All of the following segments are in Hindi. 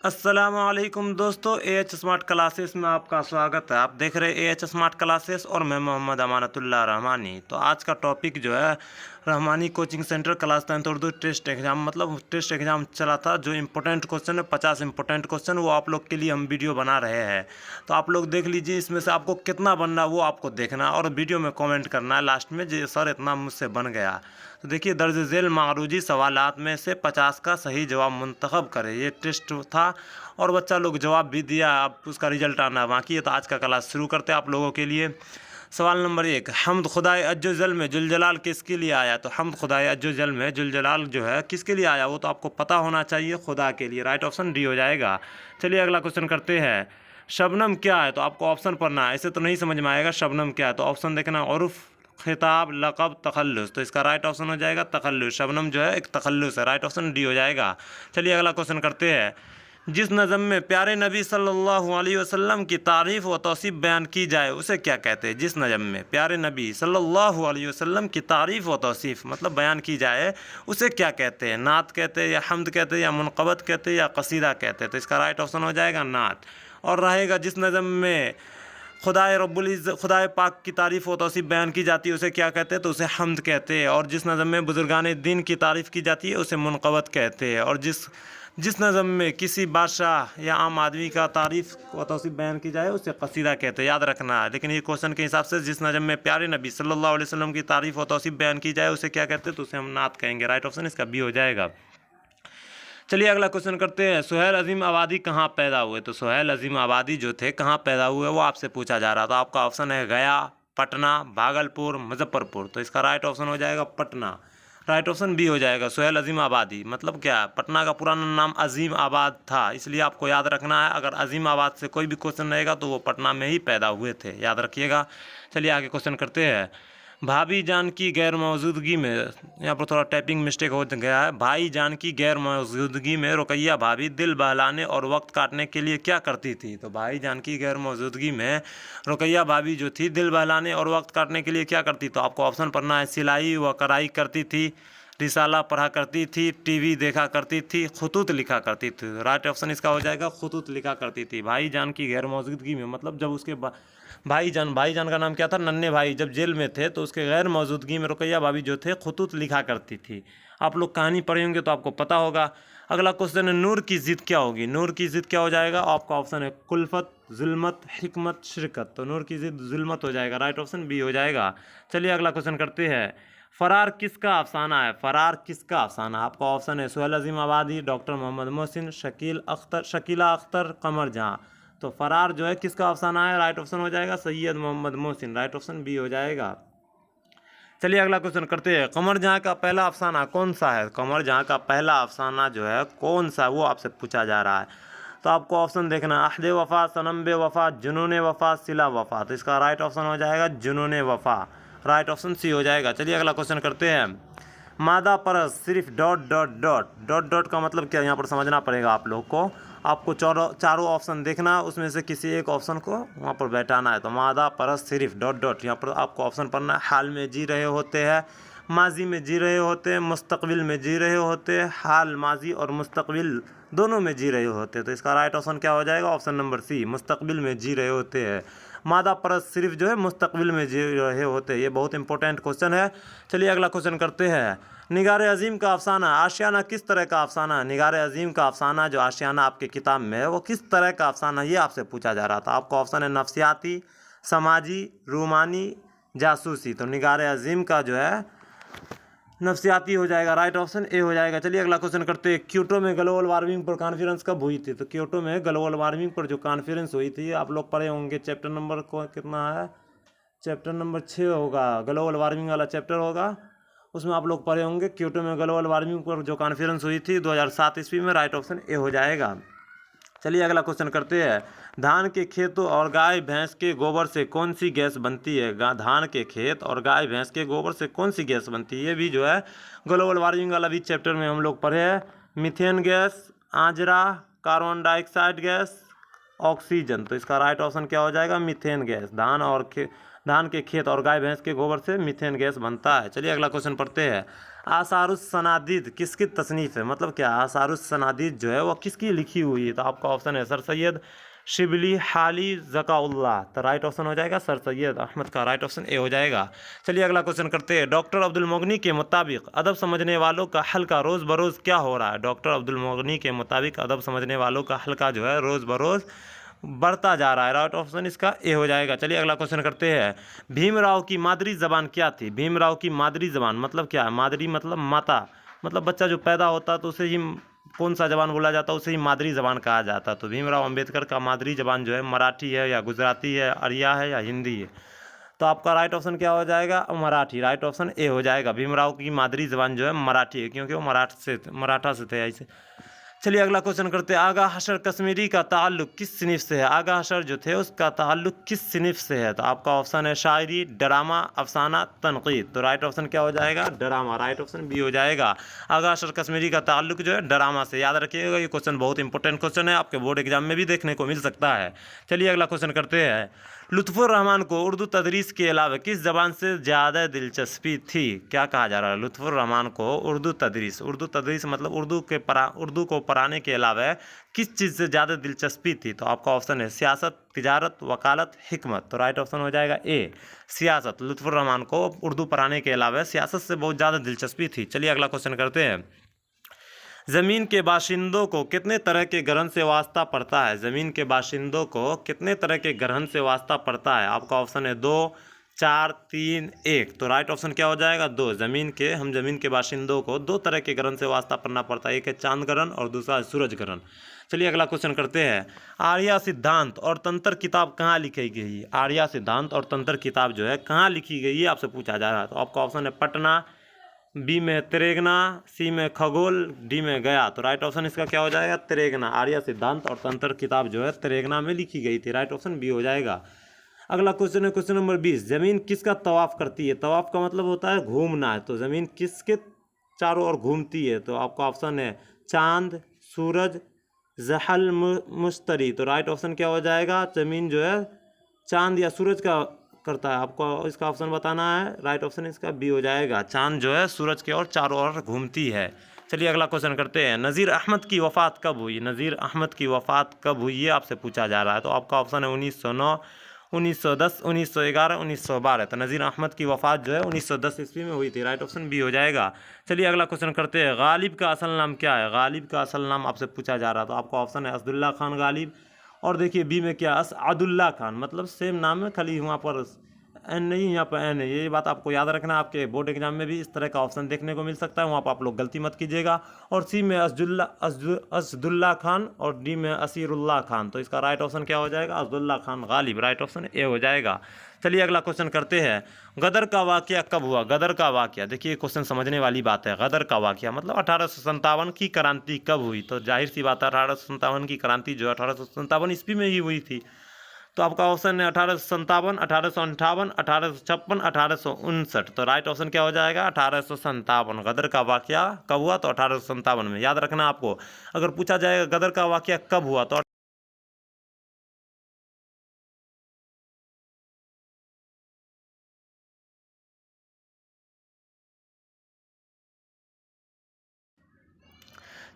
अस्सलामुअलैकुम दोस्तों, एएच स्मार्ट क्लासेस में आपका स्वागत है। आप देख रहे हैं एएच स्मार्ट क्लासेस और मैं मोहम्मद अमानतुल्लाह रहमानी। तो आज का टॉपिक जो है Rahmani coaching centre class 10th Urdu test exam, मतलब टेस्ट एग्जाम चला था। जो इंपॉर्टेंट क्वेश्चन है 50 इंपॉर्टेंट क्वेश्चन, वो आप लोग के लिए हम वीडियो बना रहे हैं। तो आप लोग देख लीजिए, इसमें से आपको कितना बनना है वो आपको देखना है और वीडियो में कॉमेंट करना है लास्ट में, जो सर इतना मुझसे बन गया। तो देखिए, दर्ज झेल मारूजी सवालात में से 50 का सही जवाब मुंतखब करें। ये टेस्ट था और बच्चा लोग जवाब भी दिया, अब उसका रिजल्ट आना बाकी है। तो आज का क्लास शुरू करते हैं आप लोगों के लिए। सवाल नंबर 1, हमद खुदाए अज्जल में जुलजलाल किसके लिए आया? तो हमद खुदाए अज्जल में जुलजलाल जो है किसके लिए आया वो तो आपको पता होना चाहिए, खुदा के लिए। राइट ऑप्शन डी हो जाएगा। चलिए अगला क्वेश्चन करते हैं। शबनम क्या है? तो आपको ऑप्शन पढ़ना है, ऐसे तो नहीं समझ में आएगा शबनम क्या है। तो ऑप्शन देखना, उर्फ, खिताब, लक़ब, तखल्लुस। तो इसका राइट ऑप्शन हो जाएगा तखल्लुस। शबनम जो है एक तखल्लुस है। राइट ऑप्शन डी हो जाएगा। चलिए अगला क्वेश्चन करते हैं। जिस नज़म में प्यारे नबी सल्लल्लाहु अलैहि वसल्लम की तारीफ़ व तौसीफ़ बयान की जाए उसे क्या कहते हैं? जिस नज़म में प्यारे नबी सल्लल्लाहु अलैहि वसल्लम की तारीफ़ व तौसीफ़ मतलब बयान की जाए उसे क्या कहते हैं? नात कहते हैं, या हम्द कहते हैं, या मुनक़बत कहते हैं, या कसीदा कहते हैं? तो इसका राइट ऑप्शन हो जाएगा नात। और रहेगा, जिस नज़म में खुदाए रब्बुल इज़्ज़त, खुदाए पाक की तारीफ़ व तौसीफ़ बयान की जाती है उसे क्या कहते हैं? तो उसे हम्द कहते हैं। और जिस नज़म में बुजुर्गान दीन की तारीफ़ की जाती है उसे मुनक़बत कहते हैं। और जिस नज़म में किसी बादशाह या आम आदमी का तारीफ़ व तौसीफ़ बयान की जाए उसे कसीदा कहते हैं। याद रखना है। लेकिन ये क्वेश्चन के हिसाब से जिस नज़म में प्यारे नबी सल्लल्लाहु अलैहि वसल्लम की तारीफ़ व तौसीफ़ बयान की जाए उसे क्या कहते हैं? तो उसे हम नात कहेंगे। राइट ऑप्शन इसका बी हो जाएगा। चलिए अगला क्वेश्चन करते हैं। सुहेल अज़ीम आबादी कहाँ पैदा हुए? तो सुहेल अज़ीम आबादी जो थे कहाँ पैदा हुए वो आपसे पूछा जा रहा था। आपका ऑप्शन है गया, पटना, भागलपुर, मुजफ्फरपुर। तो इसका राइट ऑप्शन हो जाएगा पटना। राइट ऑप्शन बी हो जाएगा। सुहेल अज़ीम आबादी मतलब क्या है? पटना का पुराना नाम अज़ीम आबाद था, इसलिए आपको याद रखना है। अगर अज़ीम आबाद से कोई भी क्वेश्चन रहेगा तो वो पटना में ही पैदा हुए थे, याद रखिएगा। चलिए आगे क्वेश्चन करते हैं। भाभी जान की गैर मौजूदगी में, यहाँ पर थोड़ा टाइपिंग मिस्टेक हो गया है। भाई जान की गैर मौजूदगी में रुकैया भाभी दिल बहलाने और वक्त काटने के लिए क्या करती थी? तो भाई जान की गैर मौजूदगी में रुकैया भाभी जो थी दिल बहलाने और वक्त काटने के लिए क्या करती? तो आपको ऑप्शन पढ़ना है। सिलाई व कढ़ाई करती थी, रिसाला पढ़ा करती थी, टीवी देखा करती थी, खुतूत लिखा करती थी। राइट ऑप्शन इसका हो जाएगा खुतूत लिखा करती थी। भाई जान की गैर मौजूदगी में मतलब जब उसके भाईजान का नाम क्या था? नन्हे भाई जब जेल में थे तो उसके गैर मौजूदगी में रुकैया भाभी जो थे खुतूत लिखा करती थी। आप लोग कहानी पढ़े होंगे तो आपको पता होगा। अगला क्वेश्चन है, नूर की ज़िद क्या होगी? नूर की ज़िद क्या हो जाएगा? आपका ऑप्शन है कुल्फत, जुल्मत, हिकमत, शिरकत। तो नूर की ज़िद जुल्मत हो जाएगा। राइट ऑप्शन बी हो जाएगा। चलिए अगला क्वेश्चन करते हैं। फरार किसका अफसाना है? फरार किसका अफसाना? आपका ऑप्शन है सुहेल अज़ीम आबादी, डॉक्टर मोहम्मद मोहसिन, शकीला अख्तर, कमर जहाँ। तो फरार जो है किसका अफसाना है? राइट ऑप्शन हो जाएगा Syed Mohammad Mohsin. Right option B हो जाएगा। चलिए अगला क्वेश्चन करते हैं। कमर जहाँ का पहला अफसाना कौन सा है? कमर जहाँ का पहला अफसाना जो है कौन सा, वो आपसे पूछा जा रहा है। तो आपको ऑप्शन देखना, अहद वफा, सनम बे वफा, जुनून वफा, सिला वफा। तो इसका राइट ऑप्शन हो जाएगा जुनून वफा। राइट ऑप्शन सी हो जाएगा। चलिए अगला क्वेश्चन करते हैं। मादा परस सिर्फ dot dot dot dot dot का मतलब क्या, यहाँ पर समझना पड़ेगा आप लोग को। आपको चारों ऑप्शन देखना, उसमें से किसी एक ऑप्शन को वहाँ पर बैठाना है। तो मादा परस सिर्फ डॉट डॉट, यहाँ पर आपको ऑप्शन पढ़ना है। हाल में जी रहे होते हैं, माजी में जी रहे होते हैं, मुस्तकबिल में जी रहे होते हैं। हाल, माजी और मुस्तकबिल दोनों में जी रहे होते हैं। तो इसका राइट ऑप्शन क्या हो जाएगा? ऑप्शन नंबर सी, मुस्तकबिल में जी रहे होते हैं। मादा परस सिर्फ जो है मुस्तकबिल में जी रहे होते हैं। ये बहुत इंपॉर्टेंट क्वेश्चन है। चलिए अगला क्वेश्चन करते हैं। निगार अज़ीम का अफसाना, आशियाना किस तरह का अफसाना है? निगार अज़ीम का अफसाना जो आशियाना आपके किताब में है वो किस तरह का अफसाना, ये आपसे पूछा जा रहा था। आपका ऑप्शन है नफसियाती, समाजी, रूमानी, जासूसी। तो निगार अज़ीम का जो है नफसियाती हो जाएगा। राइट ऑप्शन ए हो जाएगा। चलिए अगला क्वेश्चन करते हैं। क्योटो में ग्लोबल वार्मिंग पर कॉन्फ्रेंस कब हुई थी? तो क्योटो में ग्लोबल वार्मिंग पर जो कॉन्फ्रेंस हुई थी, आप लोग पढ़े होंगे। चैप्टर नंबर को कितना है? चैप्टर नंबर 6 होगा, ग्लोबल वार्मिंग वाला चैप्टर होगा, उसमें आप लोग पढ़े होंगे। क्योटो में ग्लोबल वार्मिंग पर जो कॉन्फ्रेंस हुई थी 2007 ईस्वी में। राइट ऑप्शन ए हो जाएगा। चलिए अगला क्वेश्चन करते हैं। धान के खेतों और गाय भैंस के गोबर से कौन सी गैस बनती है? धान के खेत और गाय भैंस के गोबर से कौन सी गैस बनती है? ये भी जो है ग्लोबल वार्मिंग वाला भी चैप्टर में हम लोग पढ़े हैं। Methane gas, Ajara, carbon dioxide gas, oxygen. तो इसका राइट ऑप्शन क्या हो जाएगा? Methane gas. धान के खेत और गाय भैंस के गोबर से मीथेन गैस बनता है। चलिए अगला क्वेश्चन पढ़ते हैं। आसारुस सनादिद किसकी तसनीफ़ है, मतलब क्या आसारुस सनादिद जो है वो किसकी लिखी हुई है? तो आपका ऑप्शन है सर सैयद शिबली हाली ज़काउल्लाह। तो राइट ऑप्शन हो जाएगा सर सैयद अहमद का राइट ऑप्शन ए हो जाएगा। चलिए अगला क्वेश्चन करते हैं। डॉक्टर अब्दुल मुगनी के मुताबिक अदब समझने वालों का हल्का रोज़ बरोज़ क्या हो रहा है? डॉक्टर अब्दुल मुगनी के मुताबिक अदब समझने वालों का हल्का जो है रोज़ बरोज़ बढ़ता जा रहा है। राइट ऑप्शन इसका ए हो जाएगा। चलिए अगला क्वेश्चन करते हैं। भीमराव की मादरी ज़बान क्या थी? भीमराव की मादरी ज़बान मतलब क्या है? मादरी मतलब माता, मतलब बच्चा जो पैदा होता है तो उसे ही कौन सा ज़बान बोला जाता है, उसे ही मादरी ज़बान कहा जाता है। तो भीमराव अंबेडकर का मादरी ज़बान जो है मराठी है या गुजराती है, अरिया है या हिंदी है? तो आपका राइट ऑप्शन क्या हो जाएगा? मराठी। राइट ऑप्शन ए हो जाएगा। भीमराव की मादरी ज़बान जो है मराठी है, क्योंकि वो मराठा से थे ऐसे। चलिए अगला क्वेश्चन करते हैं। आगा हशर कश्मीरी का ताल्लुक किस सिनिफ से है? आगा हशर जो थे उसका ताल्लुक किस सिनिफ से है? तो आपका ऑप्शन है शायरी, ड्रामा, अफसाना, तनकीद। तो राइट ऑप्शन क्या हो जाएगा? ड्रामा। राइट ऑप्शन बी हो जाएगा। आगा हशर कश्मीरी का ताल्लुक जो है ड्रामा से। याद रखिएगा, ये क्वेश्चन बहुत इंपॉर्टेंट क्वेश्चन है, आपके बोर्ड एग्जाम में भी देखने को मिल सकता है। चलिए अगला क्वेश्चन करते हैं। लुत्फ़ुर रहमान को उर्दू तदरीस के अलावा किस ज़बान से ज़्यादा दिलचस्पी थी? क्या कहा जा रहा है? लुत्फ़ुर रहमान को उर्दू तदरीस मतलब उर्दू को पढ़ाने के अलावा किस चीज़ से ज़्यादा दिलचस्पी थी? तो आपका ऑप्शन है सियासत, तिजारत, वकालत, हिकमत। तो राइट ऑप्शन हो जाएगा ए सियासत। लुत्फ़ुर रहमान को उर्दू पढ़ाने के अलावा सियासत से बहुत ज़्यादा दिलचस्पी थी। चलिए अगला क्वेश्चन करते हैं। ज़मीन के बाशिंदों को कितने तरह के ग्रहण से वास्ता पड़ता है? ज़मीन के बाशिंदों को कितने तरह के ग्रहण से वास्ता पड़ता है? आपका ऑप्शन है 2, 4, 3, 1। तो राइट ऑप्शन क्या हो जाएगा? 2। ज़मीन के बाशिंदों को 2 तरह के ग्रहण से वास्ता पड़ना पड़ता है। एक है चांद ग्रहण और दूसरा है सूरज ग्रहण। चलिए अगला क्वेश्चन करते हैं। आर्या सिद्धांत और तंत्र किताब कहाँ लिखी गई? आर्या सिद्धांत और तंत्र किताब जो है कहाँ लिखी गई है आपसे पूछा जा रहा है। तो आपका ऑप्शन है पटना, बी में त्रेगना, सी में खगोल, डी में गया। तो राइट ऑप्शन इसका क्या हो जाएगा? त्रेगना। आर्य सिद्धांत और तंत्र किताब जो है त्रेगना में लिखी गई थी। राइट ऑप्शन बी हो जाएगा। अगला क्वेश्चन है क्वेश्चन नंबर 20। ज़मीन किसका तवाफ करती है? तवाफ का मतलब होता है घूमना है। तो ज़मीन किसके चारों ओर घूमती है? तो आपका ऑप्शन है चांद, सूरज, जहल, मुश्तरी। तो राइट ऑप्शन क्या हो जाएगा? ज़मीन जो है चांद या सूरज का करता है। आपको इसका ऑप्शन बताना है। राइट ऑप्शन इसका बी हो जाएगा। चांद जो है सूरज के और चारों ओर घूमती है। चलिए अगला क्वेश्चन करते हैं। नज़ीर अहमद की वफ़ात कब हुई? नज़ीर अहमद की वफ़ात कब हुई ये आपसे पूछा जा रहा है। तो आपका ऑप्शन है 1909, 1910, 1911, 1912। तो नज़ीर अहमद की वफ़ात जो है 1910 ईस्वी में हुई थी। राइट ऑप्शन बी हो जाएगा। चलिए अगला क्वेश्चन करते हैं। गालिब का असल नाम क्या है? गालिब का असल नाम आपसे पूछा जा रहा है। तो आपका ऑप्शन है असदुल्ला खान गालिब। और देखिए बी में क्या असअदुल्ला खान, मतलब सेम नाम है, खाली वहाँ पर एन नहीं, यहाँ पर एन है। ये बात आपको याद रखना है। आपके बोर्ड एग्जाम में भी इस तरह का ऑप्शन देखने को मिल सकता है, वहाँ पर आप लोग गलती मत कीजिएगा। और सी में असदुल्ला खान और डी में असीरुल्लाह खान। तो इसका राइट ऑप्शन क्या हो जाएगा? Asadullah Khan Ghalib. Right option A हो जाएगा। चलिए अगला क्वेश्चन करते हैं। गदर का वाक़या कब हुआ? गदर का वाक़या, देखिए क्वेश्चन समझने वाली बात है। गदर का वाक़या मतलब 1857 की क्रांति कब हुई? तो जाहिर सी बात है 1857 की क्रांति जो 1857 ईस्वी में ही हुई थी। तो आपका ऑप्शन है 1857, 1858, 1856, 1859। तो राइट ऑप्शन क्या हो जाएगा? 1857। गदर का वाक़या कब हुआ? तो 1857 में। याद रखना आपको, अगर पूछा जाएगा गदर का वाक़या कब हुआ तो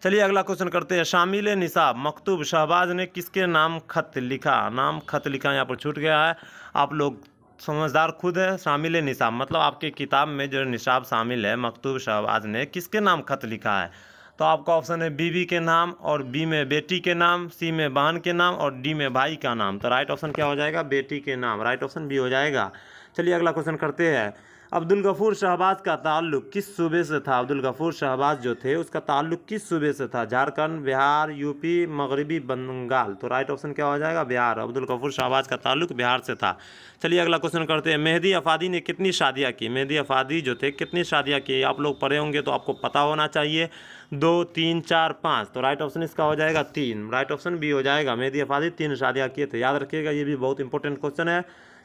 चलिए अगला क्वेश्चन करते हैं। शामिल निसाब मकतूब शहबाज ने किसके नाम खत लिखा? नाम खत लिखा यहाँ पर छूट गया है। आप लोग समझदार खुद है। शामिल निसाब मतलब आपके किताब में जो निसाब शामिल है, मकतूब शहबाज ने किसके नाम खत लिखा है? तो आपका ऑप्शन है बीवी के नाम और बी में बेटी के नाम, सी में बहन के नाम और डी में भाई का नाम। तो राइट ऑप्शन क्या हो जाएगा? बेटी के नाम। राइट ऑप्शन बी हो जाएगा। चलिए अगला क्वेश्चन करते हैं। अब्दुल गफूर शहबाज का ताल्लुक किस सूबे से था? अब्दुल गफूर शहबाज जो थे उसका ताल्लुक किस सूबे से था? झारखंड, बिहार, यूपी, मगरबी बंगाल। तो राइट ऑप्शन क्या हो जाएगा? बिहार। अब्दुल गफूर शहबाज का ताल्लुक बिहार से था। चलिए अगला क्वेश्चन करते हैं। मेहदी अफादी ने कितनी शादियाँ की? मेहदी अफादी जो थे कितनी शादियाँ की? आप लोग पढ़े होंगे तो आपको पता होना चाहिए। 2, 3, 4, 5। तो राइट ऑप्शन इसका हो जाएगा 3। राइट ऑप्शन बी हो जाएगा। मेहदी अफादी 3 शादियाँ किए थे। याद रखिएगा, ये भी बहुत इंपॉर्टेंट क्वेश्चन है।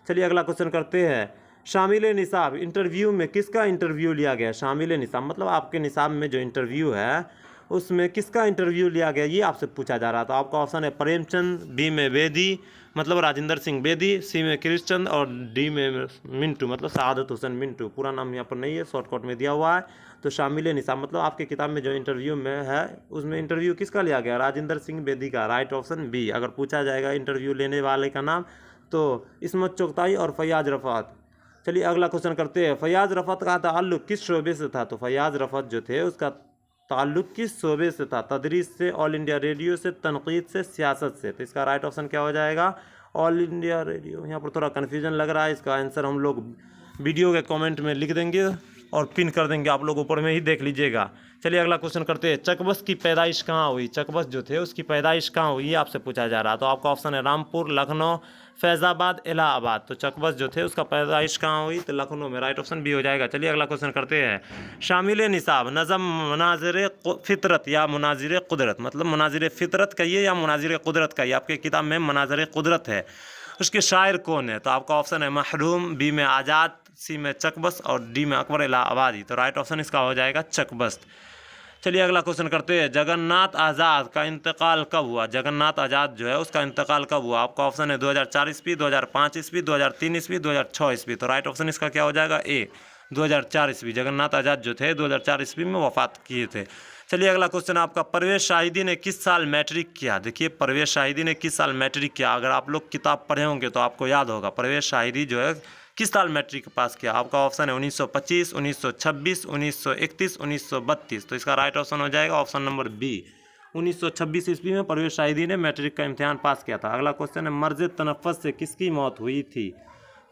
चलिए अगला क्वेश्चन करते हैं। शामिल निसाब इंटरव्यू में किसका इंटरव्यू लिया गया? शामिल निसाब मतलब आपके निसाब में जो इंटरव्यू है उसमें किसका इंटरव्यू लिया गया ये आपसे पूछा जा रहा था। तो आपका ऑप्शन है प्रेमचंद, बी में बेदी मतलब राजेंद्र सिंह बेदी, सी में कृष्णचंद और डी में मिंटू मतलब सआदत हुसैन मिंटू। पूरा नाम यहाँ पर नहीं है, शॉर्टकट में दिया हुआ है। तो शामिल निसाब मतलब आपके किताब में जो इंटरव्यू में है उसमें इंटरव्यू किसका लिया गया, राजेंद्र सिंह बेदी का। Right option B. अगर पूछा जाएगा इंटरव्यू लेने वाले का नाम तो इस्मत चुगताई और फैयाज रफ़ात। चलिए अगला क्वेश्चन करते हैं। फैयाज रफ़ात का ताल्लुक किस शोबे से था। तो फैयाज रफ़ात जो थे उसका ताल्लुक किस शोबे से था, तदरीस से, ऑल इंडिया रेडियो से, तनकीद से, सियासत से। तो इसका राइट ऑप्शन क्या हो जाएगा, ऑल इंडिया रेडियो। यहाँ पर थोड़ा कन्फ्यूजन लग रहा है, इसका आंसर हम लोग वीडियो के कमेंट में लिख देंगे और पिन कर देंगे, आप लोग ऊपर में ही देख लीजिएगा। चलिए अगला क्वेश्चन करते हैं। चकबस की पैदाइश कहाँ हुई, चकबस जो थे उसकी पैदाइश कहाँ हुई ये आपसे पूछा जा रहा है। तो आपका ऑप्शन है रामपुर, लखनऊ, फैज़ाबाद, इलाहाबाद। तो चकबस जो थे उसका पैदाइश कहाँ हुई, तो लखनऊ में। राइट ऑप्शन बी हो जाएगा। चलिए अगला क्वेश्चन करते हैं। शामिल निसाब नज़म मुनाजिर फितरत या मुनाजिर कुदरत मतलब मुनाजिर फितरत कहिए या मुनाजिर कुदरत कहिए, आपके किताब में मुनाजिर कुदरत है, उसके शायर कौन है। तो आपका ऑप्शन है महरूम, बी में आज़ाद, सी में चकबस और डी में अकबर इलाहाबादी। तो राइट ऑप्शन इसका हो जाएगा चकबस। चलिए अगला क्वेश्चन करते हैं। जगन्नाथ आज़ाद का इंतकाल कब हुआ, जगन्नाथ आज़ाद जो है उसका इंतकाल कब हुआ। आपका ऑप्शन है 2004 ईस्वी, 2005 ईस्वी, 2003 ईस्वी, 2006 ईस्वी। तो राइट ऑप्शन इसका क्या हो जाएगा, ए 2004 ईस्वी। जगन्नाथ आज़ाद जो थे 2004 ईस्वी में वफात किए थे। चलिए अगला क्वेश्चन आपका, परवेज शाहिदी ने किस साल मैट्रिक किया। देखिए परवेज शाहिदी ने किस साल मैट्रिक किया, अगर आप लोग किताब पढ़े होंगे तो आपको याद होगा परवेज शाहिदी जो है किस साल मैट्रिक पास किया। आपका ऑप्शन है 1925, 1926, 1931, 1932। तो इसका राइट ऑप्शन हो जाएगा ऑप्शन नंबर बी, 1926 ईस्वी में परवेज शाहिदी ने मैट्रिक का इम्तिहान पास किया था। अगला क्वेश्चन है मर्ज तनफ़्फ़ुस से किसकी मौत हुई थी।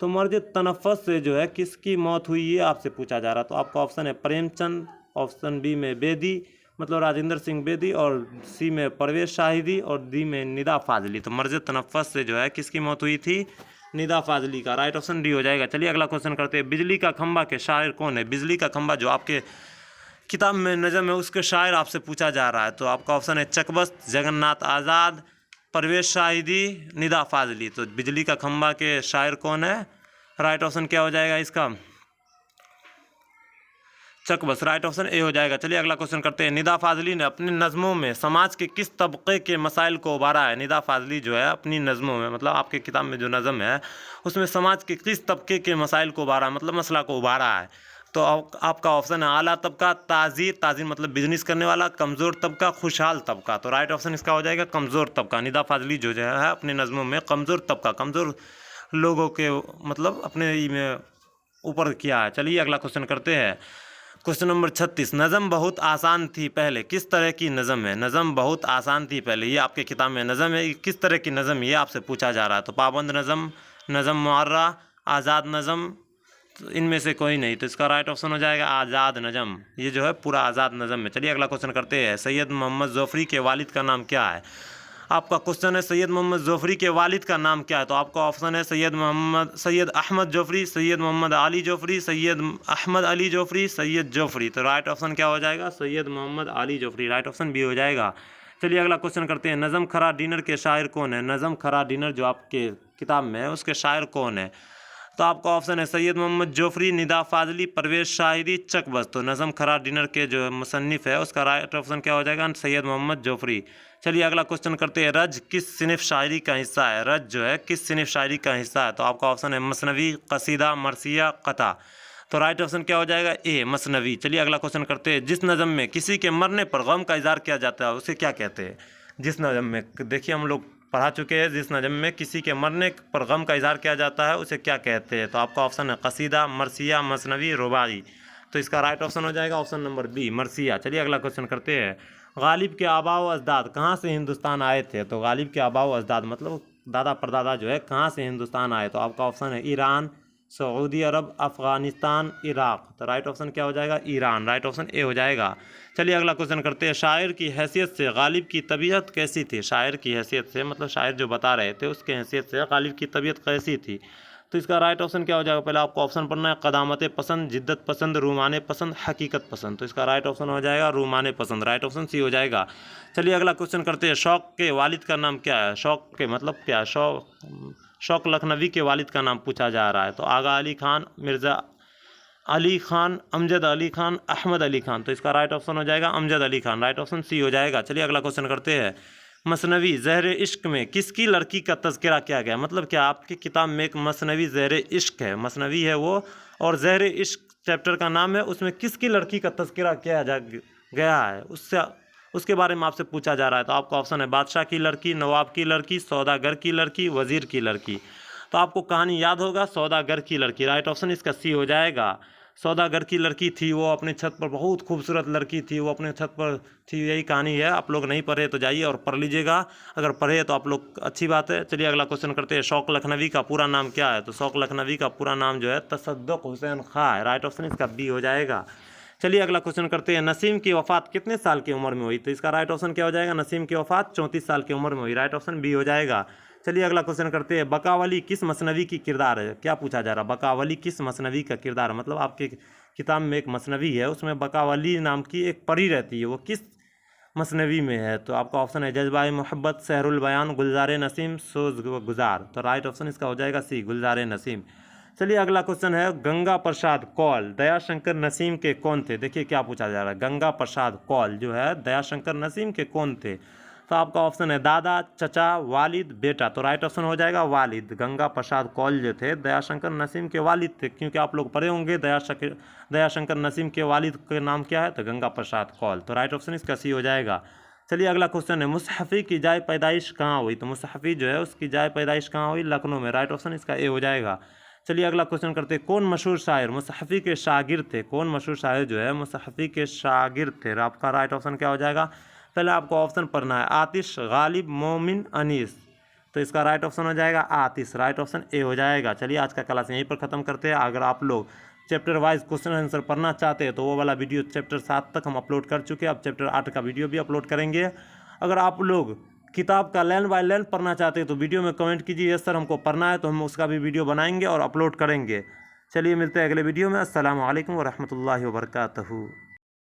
तो मर्ज तनफ़्फ़ुस से जो है किसकी मौत हुई ये आपसे पूछा जा रहा है। तो आपका ऑप्शन है प्रेमचंद, ऑप्शन बी में बेदी मतलब राजेंद्र सिंह बेदी और सी में परवेज शाहिदी और डी में निदा फाजली। तो मर्ज तनफ़्फ़ुस से जो है किसकी मौत हुई थी, निदा फाजली का। राइट ऑप्शन डी हो जाएगा। चलिए अगला क्वेश्चन करते हैं। बिजली का खंभा के शायर कौन है, बिजली का खंभा जो आपके किताब में नज़म है उसके शायर आपसे पूछा जा रहा है। तो आपका ऑप्शन है चकबस, जगन्नाथ आज़ाद, परवेज शाहिदी, निदा फाजली। तो बिजली का खंभा के शायर कौन है, राइट ऑप्शन क्या हो जाएगा इसका, चकबस। राइट ऑप्शन ए हो जाएगा। चलिए अगला क्वेश्चन करते हैं। निदा फाजली ने अपने नज़मों में समाज के किस तबके के मसाइल को उबारा है। निदा फाजली जो है अपनी नज़मों में मतलब आपके किताब में जो नज़म है उसमें समाज के किस तबके के मसाइल को उबारा मतलब मसला को उबारा है। तो आपका ऑप्शन है आला तबका, ताजीर, ताजीर मतलब बिजनेस करने वाला, कमज़ोर तबका, खुशहाल तबका। तो राइट ऑप्शन इसका हो जाएगा कमज़ोर तबका। निदा फाजली जो है अपने नज़मों में कमज़ोर तबका, कमज़ोर लोगों के मतलब अपने में ऊपर किया है। चलिए अगला क्वेश्चन करते हैं। Question number 36। नज़म बहुत आसान थी पहले किस तरह की नज़म है। नज़म बहुत आसान थी पहले ये आपके किताब में नज़म है, किस तरह की नज़म ये आपसे पूछा जा रहा है। तो पाबंद नज़म, नज़म मुअर्रा, आज़ाद नज़म, तो इनमें से कोई नहीं। तो इसका राइट ऑप्शन हो जाएगा आज़ाद नज़म। ये जो है पूरा आज़ाद नज़म में। चलिए अगला क्वेश्चन करते हैं। सैयद मोहम्मद जोफ़री के वालिद का नाम क्या है। आपका क्वेश्चन है सैयद मोहम्मद जोफ़री के वालिद का नाम क्या है। तो आपका ऑप्शन है सैयद अहमद जोफ़री, सैयद मोहम्मद अली जोफ़री, सैयद अहमद अली जोफ़री, सैयद जोफ़री। तो राइट ऑप्शन क्या हो जाएगा, Syed Mohammad Ali Jafri. Right option B हो जाएगा। चलिए अगला क्वेश्चन करते हैं। नज़म खरा डिनर के शायर कौन है। नज़म खरा डिनर जो आपके किताब में है उसके शायर कौन है। तो आपका ऑप्शन है सैयद मोहम्मद जोफ़री, निदा फाजली, परवेज शाहिदी, चकबस। तो नज़म खरा डिनर के जो मुसन्निफ़ है उसका राइट ऑप्शन क्या हो जाएगा, सैयद मोहम्मद जोफ़री। चलिए अगला क्वेश्चन करते हैं। रज किस सिनफ शायरी का हिस्सा है। रज जो है किस सिनफ शायरी का हिस्सा है। तो आपका ऑप्शन है मसनवी, कसीदा, मरसिया, कता। तो राइट ऑप्शन क्या हो जाएगा, ए मसनवी। चलिए अगला क्वेश्चन करते हैं। जिस नज़म में किसी के मरने पर गम का इज़हार किया जाता है उसे क्या कहते हैं। जिस नज़म में देखिए हम लोग पढ़ा चुके हैं, जिस नज़म में किसी के मरने पर गम का इज़हार किया जाता है उसे क्या कहते हैं। तो आपका ऑप्शन है कसीदा, मरसिया, मसनवी, रुबाई। तो इसका राइट ऑप्शन हो जाएगा ऑप्शन नंबर बी मरसिया। चलिए अगला क्वेश्चन करते हैं। गालिब के आबा व अजदाद कहाँ से हिंदुस्तान आए थे। तो गालिब के आबा व अजदाद मतलब दादा परदादा जो है कहाँ से हिंदुस्तान आए। तो आपका ऑप्शन है ईरान, सऊदी अरब, अफ़गानिस्तान, इराक़। तो राइट ऑप्शन क्या हो जाएगा, ईरान। राइट ऑप्शन ए हो जाएगा। चलिए अगला क्वेश्चन करते हैं। शायर की हैसियत से गालिब की तबीयत कैसी थी। शायर की हैसियत से मतलब शायर जो बता रहे थे उसके हैसियत से गालिब की तबीयत कैसी थी। तो इसका राइट ऑप्शन क्या हो जाएगा, पहले आपको ऑप्शन पढ़ना है क़दामत पसंद, जिद्दत पसंद, रूमाने पसंद, हकीकत पसंद। तो इसका राइट ऑप्शन हो जाएगा रूमाने पसंद। राइट ऑप्शन सी हो जाएगा। चलिए अगला क्वेश्चन करते हैं। शौक़ के वालिद का नाम क्या है। शौक़ के मतलब क्या है, शौक़ लखनवी के वालिद का नाम पूछा जा रहा है। तो आगा अली खान, मिर्ज़ा अली खान, अमजद अली खान, अहमद अली खान। तो इसका राइट ऑप्शन हो जाएगा Amjad Ali Khan, right option C हो जाएगा। चलिए अगला क्वेश्चन करते हैं। मसनवी ज़हर इश्क में किसकी लड़की का तज़किरा किया गया? मतलब क्या आपकी किताब में एक मसनवी ज़हर इश्क है, मसनवी है वो, और ज़हर इश्क चैप्टर का नाम है, उसमें किसकी लड़की का तज़किरा किया गया है, उसके बारे में आपसे पूछा जा रहा है। तो आपका ऑप्शन है बादशाह की लड़की, नवाब की लड़की, सौदागर की लड़की, वज़ीर की लड़की। तो आपको कहानी याद होगा, सौदागर की लड़की, राइट ऑप्शन इसका सी हो जाएगा। सौदागर की लड़की थी, वो अपनी छत पर, बहुत खूबसूरत लड़की थी, वो अपने छत पर थी, यही कहानी है। आप लोग नहीं पढ़े तो जाइए और पढ़ लीजिएगा, अगर पढ़े तो आप लोग अच्छी बात है। चलिए अगला क्वेश्चन करते हैं। शौक लखनवी का पूरा नाम क्या है? तो शौक लखनवी का पूरा नाम जो है तसद्दुक हुसैन खां है, राइट ऑप्शन इसका बी हो जाएगा। चलिए अगला क्वेश्चन करते हैं। नसीम की वफ़ात कितने साल की उम्र में हुई? तो इसका राइट ऑप्शन क्या हो जाएगा? नसीम की वफ़ात 34 साल की उम्र में हुई, राइट ऑप्शन बी हो जाएगा। चलिए अगला क्वेश्चन करते हैं। बकावली किस मसनवी की किरदार है? क्या पूछा जा रहा है? बकावली किस मसनवी का किरदार है? मतलब आपके किताब में एक मसनवी है, उसमें बकावली नाम की एक परी रहती है, वो किस मसनवी में है? तो आपका ऑप्शन है जज्बाए मोहब्बत, सहरुल बयान, गुलजार नसीम, सोज गुजार। तो राइट ऑप्शन इसका हो जाएगा सी, गुलजार नसीम। चलिए अगला क्वेश्चन है। गंगा प्रसाद कौल दयाशंकर नसीम के कौन थे? देखिए क्या पूछा जा रहा है। गंगा प्रसाद कौल जो है दयाशंकर नसीम के कौन थे? तो आपका ऑप्शन है दादा, चचा, वालिद, बेटा। तो राइट ऑप्शन हो जाएगा वालिद। गंगा प्रसाद कौल जो थे दयाशंकर नसीम के वालिद थे, क्योंकि आप लोग पढ़े होंगे दयाशंकर नसीम के वालिद के नाम क्या है? तो गंगा प्रसाद कौल। तो राइट ऑप्शन इसका सी हो जाएगा। चलिए अगला क्वेश्चन है। मुसहफ़ी की जाए पैदाइश कहाँ हुई? तो मुसहफ़ी जो है उसकी जाए पैदाइश कहाँ हुई? लखनऊ में, राइट ऑप्शन इसका ए हो जाएगा। चलिए अगला क्वेश्चन करते हैं। कौन मशहूर शायर मुसहफ़ी के शागिर्द थे? कौन मशहूर शायर जो है मुसहफ़ी के शागिर्द थे? आपका राइट ऑप्शन क्या हो जाएगा? पहले आपको ऑप्शन पढ़ना है। आतिश, गालिब, मोमिन, अनीस। तो इसका राइट ऑप्शन हो जाएगा आतिश, राइट ऑप्शन ए हो जाएगा। चलिए आज का क्लास यहीं पर ख़त्म करते हैं। अगर आप लोग चैप्टर वाइज क्वेश्चन आंसर पढ़ना चाहते हैं तो वो वाला वीडियो चैप्टर 7 तक हम अपलोड कर चुके हैं, अब चैप्टर 8 का वीडियो भी अपलोड करेंगे। अगर आप लोग किताब का लाइन बाय लाइन पढ़ना चाहते हैं तो वीडियो में कमेंट कीजिए, यस सर हमको पढ़ना है, तो हम उसका भी वीडियो बनाएंगे और अपलोड करेंगे। चलिए मिलते हैं अगले वीडियो में। अस्सलामु अलैकुम व रहमतुल्लाहि व बरकातहू।